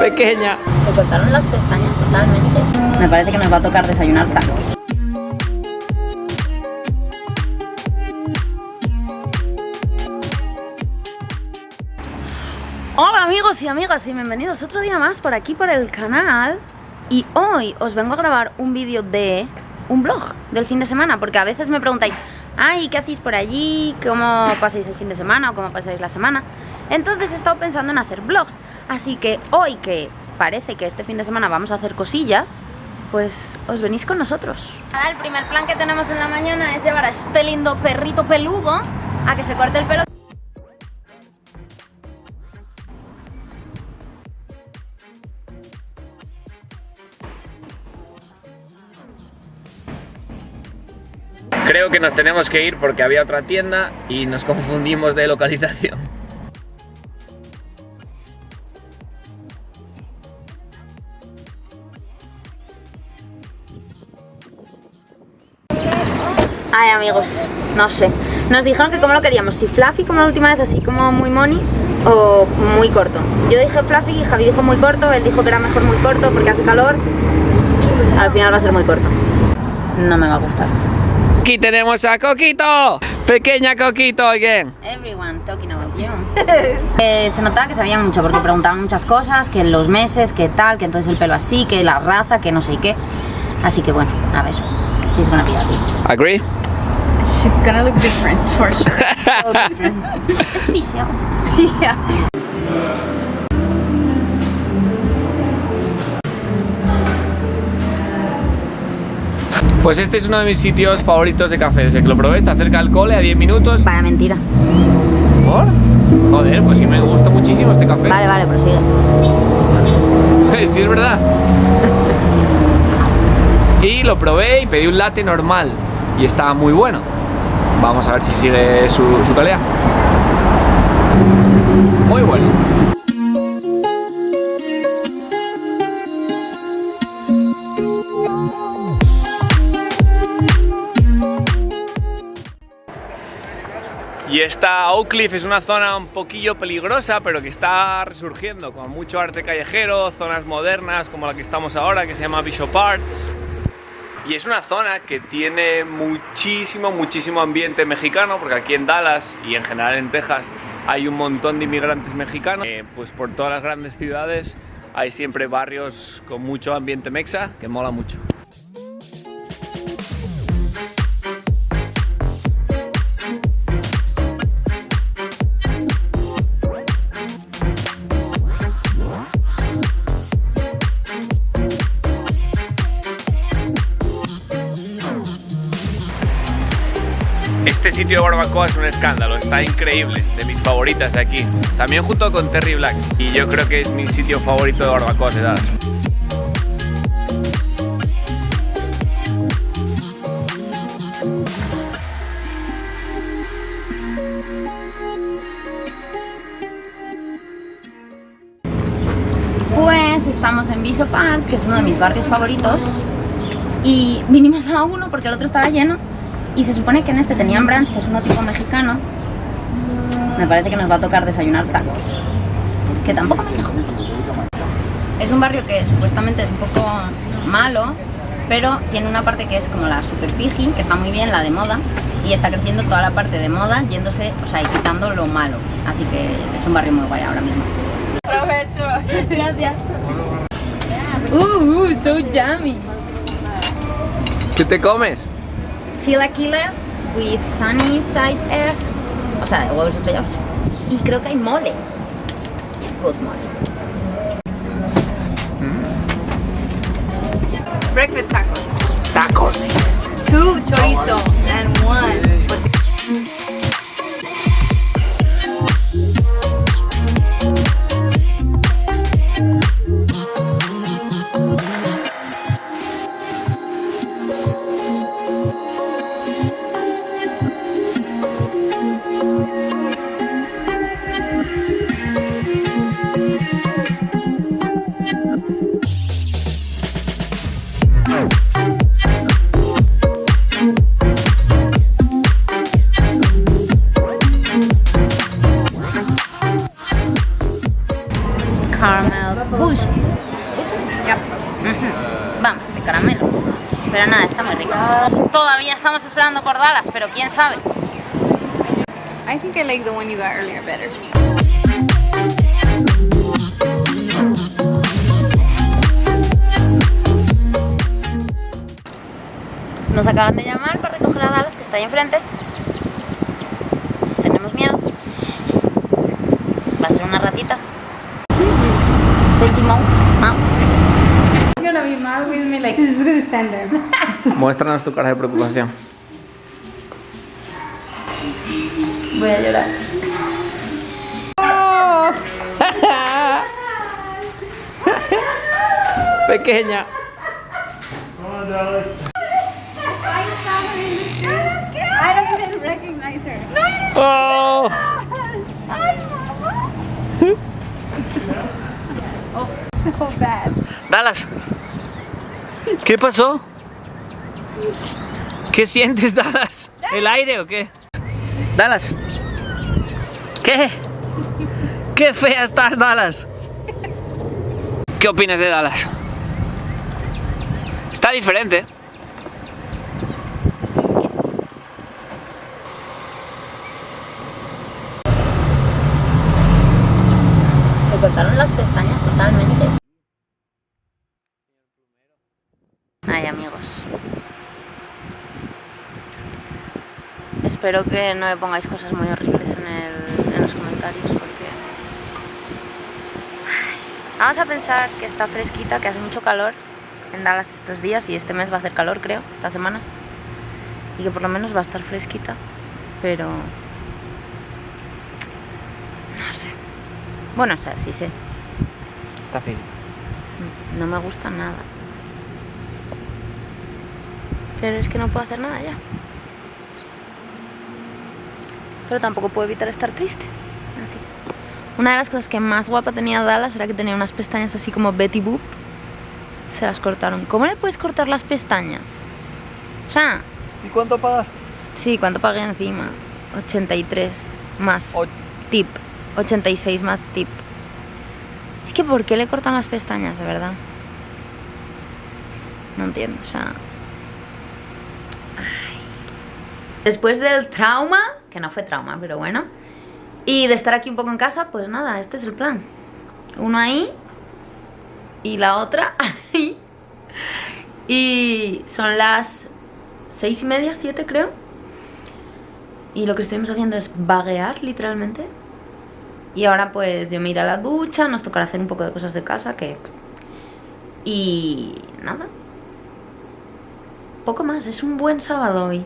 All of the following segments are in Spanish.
pequeña. Me cortaron las pestañas totalmente. Me parece que nos va a tocar desayunar tacos. Hola amigos y amigas y bienvenidos otro día más por aquí por el canal. Y hoy os vengo a grabar un vídeo de un vlog del fin de semana, porque a veces me preguntáis, ay, ¿qué hacéis por allí? ¿Cómo pasáis el fin de semana o cómo pasáis la semana? Entonces he estado pensando en hacer vlogs, así que hoy que parece que este fin de semana vamos a hacer cosillas, pues os venís con nosotros. El primer plan que tenemos en la mañana es llevar a este lindo perrito peludo a que se corte el pelo. Creo que nos tenemos que ir porque había otra tienda y nos confundimos de localización. Ay amigos, no sé. Nos dijeron que cómo lo queríamos, si fluffy como la última vez, así como muy money, o muy corto. Yo dije fluffy y Javi dijo muy corto, él dijo que era mejor muy corto porque hace calor. Al final va a ser muy corto. No me va a gustar. Aquí tenemos a Coquito, pequeña Coquito, again. Everyone talking about you. Se notaba que sabían mucho porque preguntaban muchas cosas, que los meses, que tal, que entonces el pelo así, que la raza, que no sé qué. Así que bueno, a ver, she's gonna be happy. Agree? She's gonna look different for sure. So different. Especial. Yeah. Pues este es uno de mis sitios favoritos de café. Desde que lo probé, está cerca del cole, a 10 minutos. Vaya mentira. ¿Por? Joder, pues sí me gusta muchísimo este café. Vale, prosigue. Sí, es verdad. Y lo probé y pedí un latte normal y estaba muy bueno. Vamos a ver si sigue su calidad. Muy bueno. Y esta Oak Cliff es una zona un poquillo peligrosa, pero que está resurgiendo con mucho arte callejero, zonas modernas como la que estamos ahora, que se llama Bishop Arts. Y es una zona que tiene muchísimo ambiente mexicano, porque aquí en Dallas y en general en Texas hay un montón de inmigrantes mexicanos. Pues por todas las grandes ciudades hay siempre barrios con mucho ambiente mexa, que mola mucho. Este sitio de barbacoa es un escándalo, está increíble, de mis favoritas de aquí. También junto con Terry Black, y yo creo que es mi sitio favorito de barbacoa de Dallas. Pues estamos en Bishop Park, que es uno de mis barrios favoritos, y vinimos a uno porque el otro estaba lleno. Y se supone que en este tenían brunch, que es uno tipo mexicano. Me parece que nos va a tocar desayunar tacos, que tampoco me quejo. Es un barrio que supuestamente es un poco malo, pero tiene una parte que es como la super piji, que está muy bien, la de moda. Y está creciendo toda la parte de moda, yéndose, o sea, y quitando lo malo. Así que es un barrio muy guay ahora mismo. Provecho. Gracias. So yummy. ¿Qué te comes? Chilaquiles with sunny side eggs, o sea, de huevos estrellados. Y creo que hay mole. Good mole. Breakfast tacos. Tacos. 2 chorizo and 1. Caramel Bush. Ya. Vamos, de caramelo. Pero nada, está muy rica. Todavía estamos esperando por Dallas, pero quién sabe. I think I like the one you got earlier better. Nos acaban de llamar para recoger a Dallas, que está ahí enfrente. Tenemos miedo. Va a ser una ratita. She's gonna be mad with me, like she's just gonna stand there. Muéstranos tu cara de preocupación. Voy a llorar. Pequeña. I don't even recognize her. Oh. So bad. Dallas, ¿qué pasó? ¿Qué sientes, Dallas? ¿El aire o qué? Dallas, ¿qué? ¿Qué fea estás, Dallas? ¿Qué opinas de Dallas? Está diferente. Se cortaron las pestañas totalmente. Ay, amigos. Espero que no me pongáis cosas muy horribles en los comentarios porque... Vamos a pensar que está fresquita, que hace mucho calor en Dallas estos días y este mes va a hacer calor, creo, estas semanas. Y que por lo menos va a estar fresquita, pero... No sé. Bueno, o sea, sí sé. Está feo. No me gusta nada. Pero es que no puedo hacer nada ya. Pero tampoco puedo evitar estar triste. Así. Una de las cosas que más guapa tenía Dallas era que tenía unas pestañas así como Betty Boop. Se las cortaron. ¿Cómo le puedes cortar las pestañas? O sea... ¿Y cuánto pagaste? Sí, ¿cuánto pagué encima? 83 más tip. 86 más tip. Es que ¿por qué le cortan las pestañas, de verdad? No entiendo, o sea... Ay. Después del trauma, que no fue trauma, pero bueno, y de estar aquí un poco en casa, pues nada, este es el plan. Uno ahí y la otra ahí. Y son las 6:30, 7 creo. Y lo que estuvimos haciendo es vaguear, literalmente. Y ahora pues yo me iré a la ducha, nos tocará hacer un poco de cosas de casa, que... Y... nada. Poco más, es un buen sábado hoy.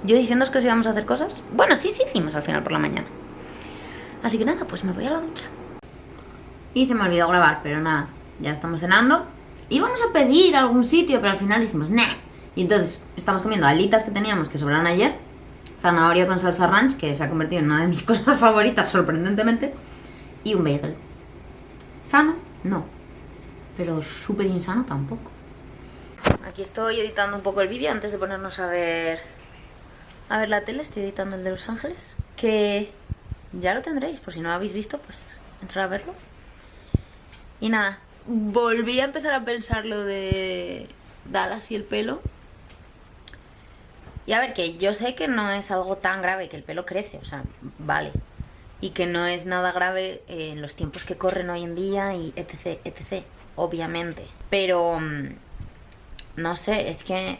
Yo diciéndoos que os íbamos a hacer cosas. Bueno, sí hicimos al final por la mañana. Así que nada, pues me voy a la ducha. Y se me olvidó grabar, pero nada, ya estamos cenando. Íbamos a pedir a algún sitio, pero al final dijimos, nah. Y entonces estamos comiendo alitas que teníamos que sobraron ayer. Zanahoria con salsa ranch, que se ha convertido en una de mis cosas favoritas, sorprendentemente. Y un bagel. ¿Sano? No. Pero súper insano tampoco. Aquí estoy editando un poco el vídeo antes de ponernos a ver la tele. Estoy editando el de Los Ángeles, que ya lo tendréis, por si no lo habéis visto, pues entrar a verlo. Y nada, volví a empezar a pensar lo de Dallas y el pelo. Y a ver, que yo sé que no es algo tan grave, que el pelo crece, o sea, vale. Y que no es nada grave en los tiempos que corren hoy en día y etc, etc, obviamente. Pero... no sé, es que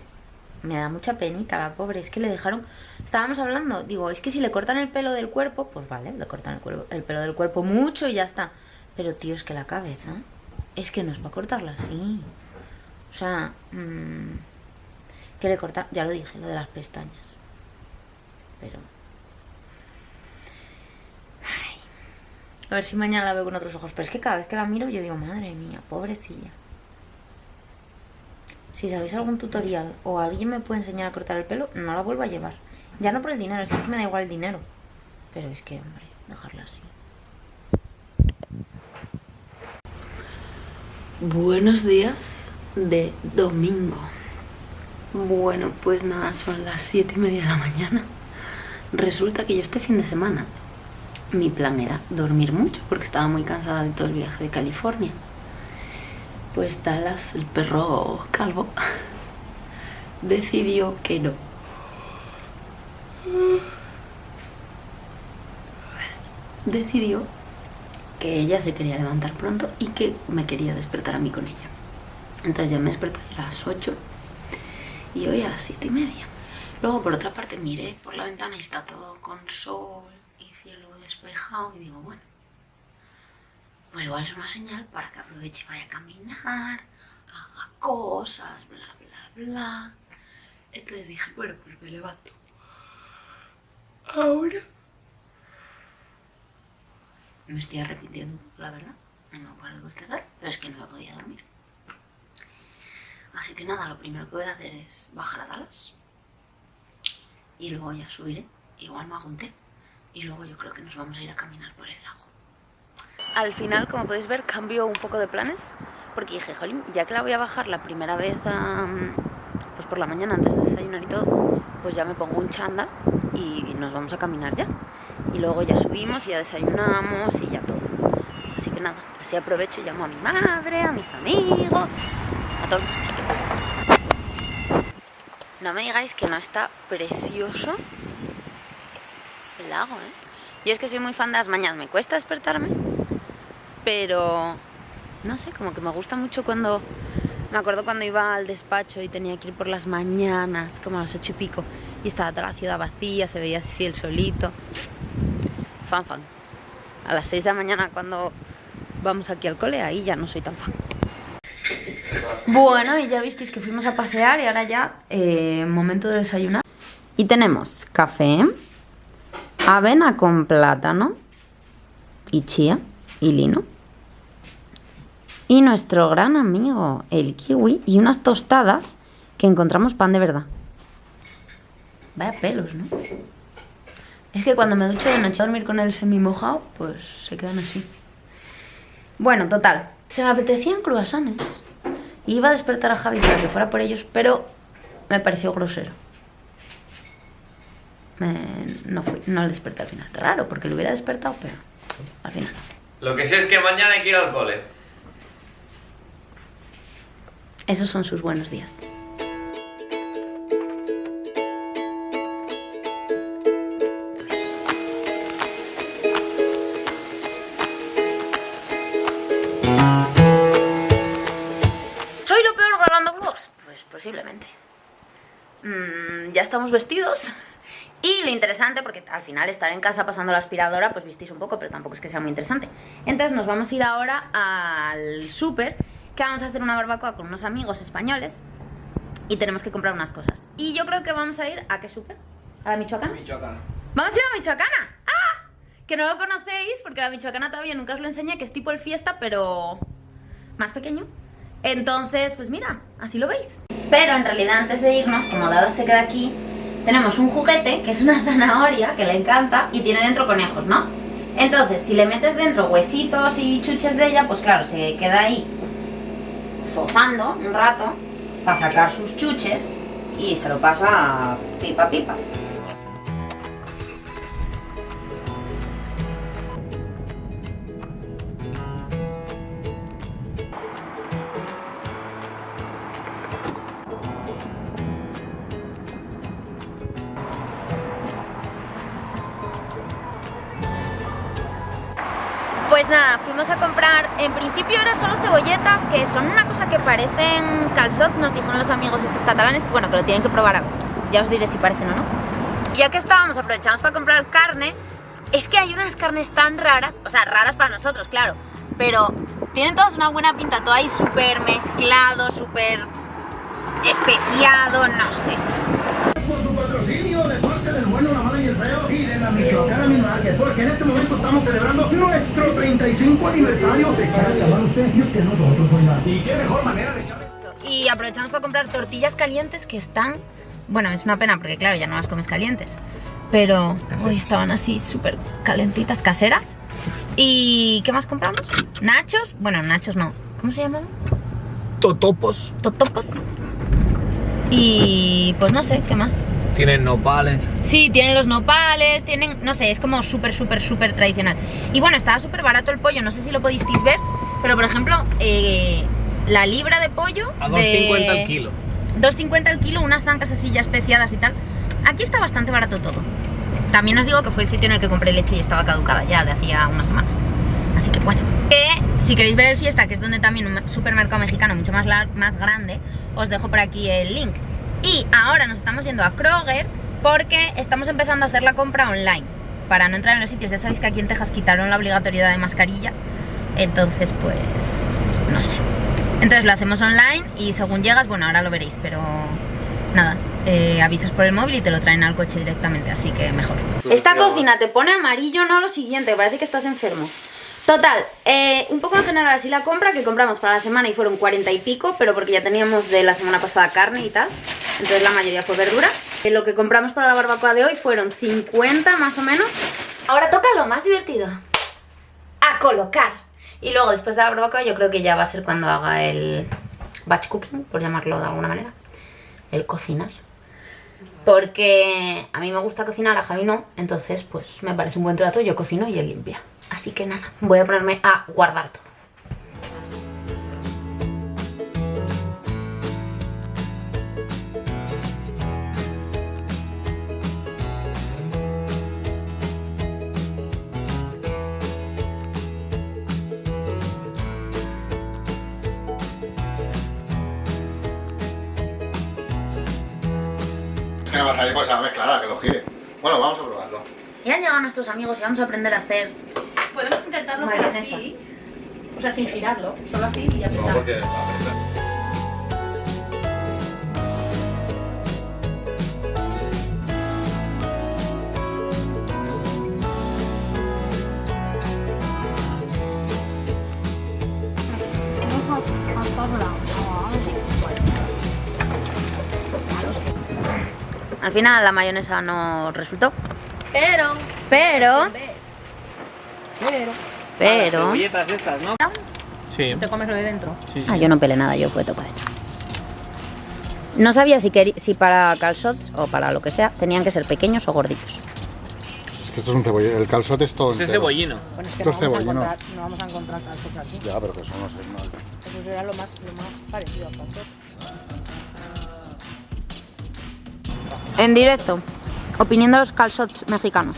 me da mucha penita la pobre, es que le dejaron... Estábamos hablando, digo, es que si le cortan el pelo del cuerpo, pues vale, le cortan el pelo del cuerpo mucho y ya está. Pero tío, es que la cabeza, es que no es para cortarla así. O sea, que le corta, ya lo dije, lo de las pestañas. Pero... ay, a ver si mañana la veo con otros ojos. Pero es que cada vez que la miro yo digo, madre mía, pobrecilla. Si sabéis algún tutorial o alguien me puede enseñar a cortar el pelo, no la vuelvo a llevar. Ya no por el dinero, si es que me da igual el dinero. Pero es que, hombre, dejarla así. Buenos días de domingo. Bueno, pues nada, son las 7:30 de la mañana. Resulta que yo este fin de semana mi plan era dormir mucho porque estaba muy cansada de todo el viaje de California. Pues Dallas, el perro calvo, decidió que no. Decidió que ella se quería levantar pronto y que me quería despertar a mí con ella. Entonces ya me desperté a las 8 y hoy a las 7:30. Luego por otra parte miré por la ventana y está todo con sol y cielo despejado y digo, bueno, pues igual es una señal para que aproveche y vaya a caminar, haga cosas, bla bla bla. Entonces dije, bueno, pues me levanto ahora. Me estoy arrepintiendo, la verdad. No paro de bostezar, pero es que no me podía dormir. Así que nada, lo primero que voy a hacer es bajar a Dallas. Y luego ya subiré. Igual me hago un té. Y luego yo creo que nos vamos a ir a caminar por el lago. Al final, como podéis ver, cambio un poco de planes. Porque dije, jolín, ya que la voy a bajar la primera vez pues por la mañana antes de desayunar y todo, pues ya me pongo un chándal y nos vamos a caminar ya. Y luego ya subimos y ya desayunamos y ya todo. Así que nada, así aprovecho y llamo a mi madre, a mis amigos, a todo. No me digáis que no está precioso el lago, ¿eh? Yo es que soy muy fan de las mañanas, me cuesta despertarme, pero no sé, como que me gusta mucho cuando... Me acuerdo cuando iba al despacho y tenía que ir por las mañanas, como a las 8 y pico, y estaba toda la ciudad vacía, se veía así el solito. Fan. A las 6 de la mañana cuando vamos aquí al cole, ahí ya no soy tan fan. Bueno, y ya visteis que fuimos a pasear y ahora ya momento de desayunar. Y tenemos café, avena con plátano y chía y lino. Y nuestro gran amigo, el kiwi, y unas tostadas que encontramos pan de verdad. Vaya pelos, ¿no? Es que cuando me ducho de noche a dormir con el semi mojado, pues se quedan así. Bueno, total. Se me apetecían croissants. Y iba a despertar a Javi para que fuera por ellos, pero me pareció grosero. No le desperté al final. Raro, porque lo hubiera despertado, pero al final no. Lo que sé es que mañana hay que ir al cole. Esos son sus buenos días. ¿Soy lo peor grabando vlogs? Pues posiblemente. Ya estamos vestidos. Y lo interesante, porque al final estar en casa pasando la aspiradora, pues visteis un poco, pero tampoco es que sea muy interesante. Entonces nos vamos a ir ahora al súper, que vamos a hacer una barbacoa con unos amigos españoles y tenemos que comprar unas cosas. Y yo creo que vamos a ir ¿a qué súper? ¿A la Michoacana? Michoacana. ¡Vamos a ir a la Michoacana! ¡Ah! Que no lo conocéis, porque la Michoacana todavía nunca os lo enseñé, que es tipo el Fiesta, pero más pequeño. Entonces, pues mira, así lo veis. Pero en realidad antes de irnos, como Dada se queda aquí, tenemos un juguete, que es una zanahoria, que le encanta, y tiene dentro conejos, ¿no? Entonces, si le metes dentro huesitos y chuches de ella, pues claro, se queda ahí zozando un rato para sacar sus chuches y se lo pasa a pipa. Pues nada, fuimos a comprar, en principio era solo cebolletas, que son una cosa que parecen calçots, nos dijeron los amigos estos catalanes, bueno, que lo tienen que probar, ya os diré si parecen o no. Ya que estábamos, aprovechamos para comprar carne. Es que hay unas carnes tan raras, o sea, raras para nosotros, claro, pero tienen todas una buena pinta, todo ahí súper mezclado, súper especiado, no sé. Por su patrocinio de parte del bueno, la mala y el feo y de la Michoacana Meat Market, porque en este momento estamos celebrando nuestro 35 aniversario de echar a llamar usted que nosotros, oiga. Y qué mejor manera de echar. Y aprovechamos para comprar tortillas calientes que están, bueno, es una pena porque claro, ya no las comes calientes, pero hoy estaban así súper calentitas, caseras. ¿Y qué más compramos? Nachos, bueno, nachos no, ¿cómo se llaman? Totopos. Totopos. Y pues no sé, ¿qué más? Tienen nopales. Sí, tienen los nopales, tienen, no sé, es como súper tradicional. Y bueno, estaba súper barato el pollo, no sé si lo podisteis ver, pero por ejemplo, la libra de pollo... A 2,50 el kilo. 2,50 el kilo, unas zancas así ya especiadas y tal. Aquí está bastante barato todo. También os digo que fue el sitio en el que compré leche y estaba caducada ya de hacía una semana. Así que bueno. Si queréis ver el Fiesta, que es donde también un supermercado mexicano mucho más grande, os dejo por aquí el link. Y ahora nos estamos yendo a Kroger porque estamos empezando a hacer la compra online para no entrar en los sitios. Ya sabéis que aquí en Texas quitaron la obligatoriedad de mascarilla. Entonces pues no sé. Entonces lo hacemos online y según llegas, bueno, ahora lo veréis, pero nada, avisas por el móvil y te lo traen al coche directamente, así que mejor. Esta cocina te pone amarillo, no lo siguiente, parece que estás enfermo. Total, un poco en general así la compra que compramos para la semana y fueron 40 y pico, pero porque ya teníamos de la semana pasada carne y tal, entonces la mayoría fue verdura. Lo que compramos para la barbacoa de hoy fueron 50 más o menos. Ahora toca lo más divertido, a colocar. Y luego después de la barbacoa yo creo que ya va a ser cuando haga el batch cooking, por llamarlo de alguna manera, el cocinar. Porque a mí me gusta cocinar, a Javi no, entonces pues me parece un buen trato, yo cocino y él limpia. Así que nada, voy a ponerme a guardar todo. ¿Qué va a salir? Pues a mezclar, que lo gire. Bueno, vamos a probarlo. Ya han llegado nuestros amigos y vamos a aprender a hacer... Podemos intentarlo hacer mayonesa. así. O sea, sin girarlo, solo así y ya No, está. porque... Al final la mayonesa no resultó. Pero... Las cebolletas estas, ¿no? Sí. Te comes lo de dentro. Sí, sí. Ah, yo no pelé nada, yo fue todo para dentro. No sabía si para calzots o para lo que sea tenían que ser pequeños o gorditos. Es que esto es un cebollino. El calzote es todo Este es entero. cebollino. Bueno, es que Esto es cebollino. no vamos a encontrar calzots aquí. Ya, pero que eso no sé. No. Eso sería lo más parecido a calzot. En directo, opinión de los calzots mexicanos.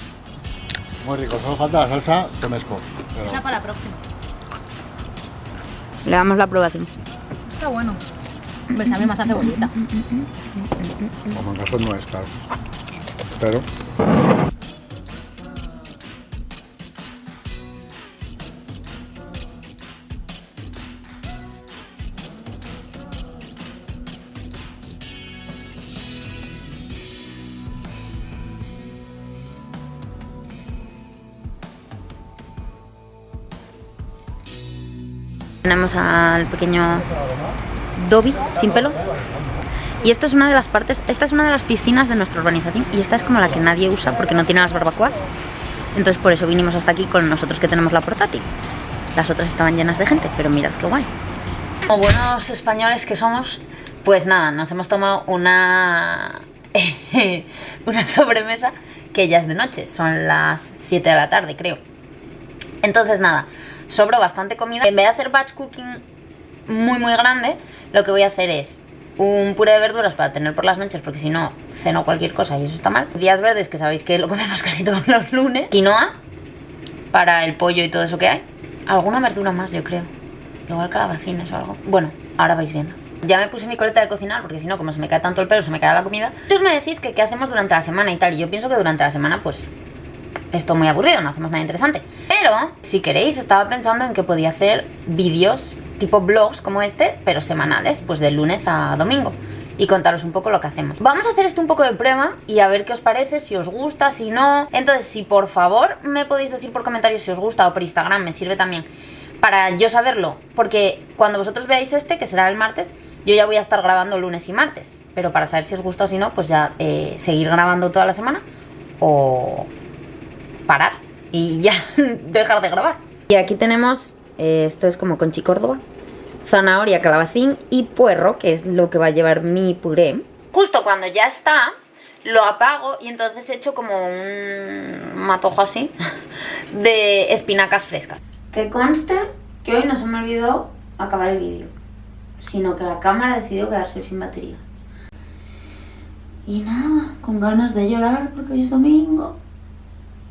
Muy rico, solo falta la salsa que mezco. Pero... Esa para la próxima. Le damos la aprobación. Está bueno. Hombre, sabe más a cebolleta. Como en calzot no es, claro. Pero... Tenemos al pequeño Dobby sin pelo. Y esto es una de las partes, esta es una de las piscinas de nuestra urbanización y esta es como la que nadie usa porque no tiene las barbacoas. Entonces por eso vinimos hasta aquí con nosotros que tenemos la portátil. Las otras estaban llenas de gente, pero mirad qué guay. Como buenos españoles que somos, pues nada, nos hemos tomado una sobremesa que ya es de noche, son las 7 de la tarde creo. Entonces nada, sobró bastante comida. En vez de hacer batch cooking muy grande, lo que voy a hacer es un puré de verduras para tener por las noches, porque si no, ceno cualquier cosa y eso está mal. Días verdes, que sabéis que lo comemos casi todos los lunes. Quinoa, para el pollo y todo eso que hay. Alguna verdura más, yo creo. Igual calabacines o algo. Bueno, ahora vais viendo. Ya me puse mi coleta de cocinar, porque si no, como se me cae tanto el pelo, se me cae la comida. Entonces me decís que qué hacemos durante la semana y tal. Y yo pienso que durante la semana, pues, esto muy aburrido, no hacemos nada interesante. Pero, si queréis, estaba pensando en que podía hacer vídeos tipo vlogs como este, pero semanales, pues de lunes a domingo, y contaros un poco lo que hacemos. Vamos a hacer esto un poco de prueba y a ver qué os parece, si os gusta, si no. Entonces, si por favor me podéis decir por comentarios si os gusta, o por Instagram, me sirve también para yo saberlo, porque cuando vosotros veáis este, que será el martes, yo ya voy a estar grabando lunes y martes, pero para saber si os gusta o si no, pues ya seguir grabando toda la semana o parar y ya dejar de grabar. Y aquí tenemos, esto es como conchi córdoba, zanahoria, calabacín y puerro, que es lo que va a llevar mi puré. Justo cuando ya está, lo apago y entonces echo como un matojo así de espinacas frescas. Que conste que hoy no se me olvidó acabar el vídeo, sino que la cámara decidió quedarse sin batería. Y nada, con ganas de llorar porque hoy es domingo.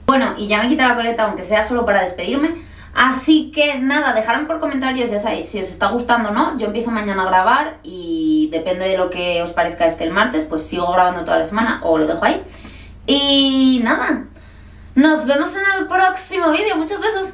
Bueno, y ya me quité la coleta, aunque sea solo para despedirme. Así que nada, dejadme por comentarios, ya sabéis, si os está gustando o no. Yo empiezo mañana a grabar y depende de lo que os parezca el martes, pues sigo grabando toda la semana o lo dejo ahí. Y nada, nos vemos en el próximo vídeo. Muchos besos.